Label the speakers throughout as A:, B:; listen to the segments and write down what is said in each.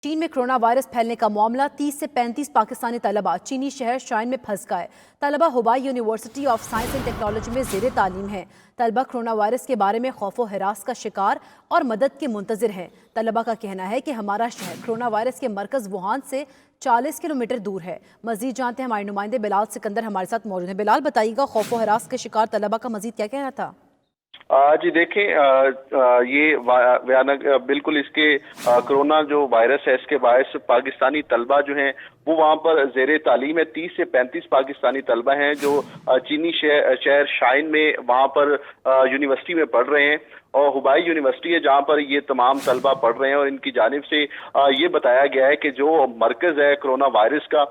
A: चीन में corona virus फैलने का मामला 30 से 35 पाकिस्तानी तलबा चीनी शहर शाइन में फंस गए। तलबा Hubei university of science and technology में ज़ेरे तालीम हैं। तलबा कोरोना वायरस के बारे में खौफ व हिरास का शिकार और मदद के मुंतज़िर हैं। तलबा का कहना है कि हमारा शहर कोरोना वायरस के मरकज़ वुहान से 40 किलोमीटर दूर है। मजीद जानते हैं, हमारे नुमाइंदे बिलाल सिकंदर हमारे साथ मौजूद हैं। बिलाल, बताइएगा खौफ व हिरास के शिकार तलबा का मजीद क्या कहना था?
B: जी देखें, ये भयानक बिल्कुल इसके कोरोना जो वायरस है इसके बायस पाकिस्तानी तलबा जो हैं वो वहाँ पर ज़ेरे तालीम है। 30 से 35 पाकिस्तानी तलबा हैं जो चीनी शहर शाइन में वहाँ पर यूनिवर्सिटी में पढ़ रहे हैं और हुबाई यूनिवर्सिटी है जहाँ पर ये तमाम तलबा पढ़ रहे हैं। और इनकी जानिब से ये बताया गया है कि जो मरकज़ है कोरोना वायरस का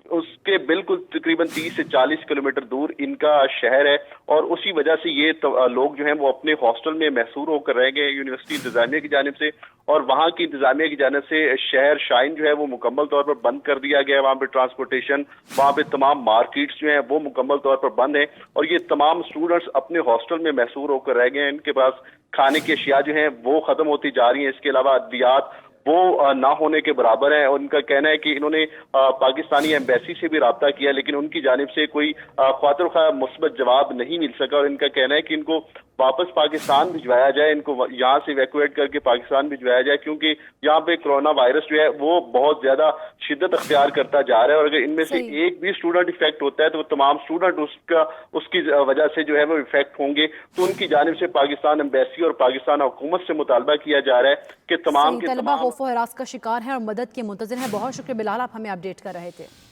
B: उसके बिल्कुल तकरीबन 30 से 40 किलोमीटर दूर इनका शहर है और उसी वजह से ये लोग जो हैं वो अपने हॉस्टल में महसूर होकर रह गए यूनिवर्सिटी इंतजामिया की जानिब से। और वहाँ की इंतजामिया की जानिब से शहर शाइन जो है वो मुकम्मल तौर पर बंद कर दिया गया है। वहाँ पे ट्रांसपोर्टेशन, वहाँ पे तमाम मार्केट्स जो हैं वो मुकम्मल तौर पर बंद है और ये तमाम स्टूडेंट्स अपने हॉस्टल में महसूर होकर रह गए हैं। इनके पास खाने की अशिया जो हैं वो ख़त्म होती जा रही हैं। इसके अलावा अद्वियात वो ना होने के बराबर है। और उनका कहना है कि इन्होंने पाकिस्तानी एम्बेसी से भी राब्ता किया लेकिन उनकी जानिब से कोई ख्वातिर ख्वाह मुस्बत जवाब नहीं मिल सका। और इनका कहना है कि इनको वापस पाकिस्तान भिजवाया जाए, इनको यहाँ से इवैक्यूएट करके पाकिस्तान भिजवाया जाए क्योंकि यहाँ पे कोरोना वायरस जो है वो बहुत ज्यादा शिद्दत अख्तियार करता जा रहा है। और अगर इनमें से एक भी स्टूडेंट इफेक्ट होता है तो वो तमाम स्टूडेंट उसकी वजह से जो है वो इफेक्ट होंगे। तो उनकी जानिब से पाकिस्तान एम्बेसी और पाकिस्तान हुकूमत से मुतालबा किया जा रहा है कि तमाम
A: तलबा खौफ व हिरास का शिकार है और मदद के मुंतज़िर है। बहुत शुक्रिया बिलाल, आप हमें अपडेट कर रहे थे।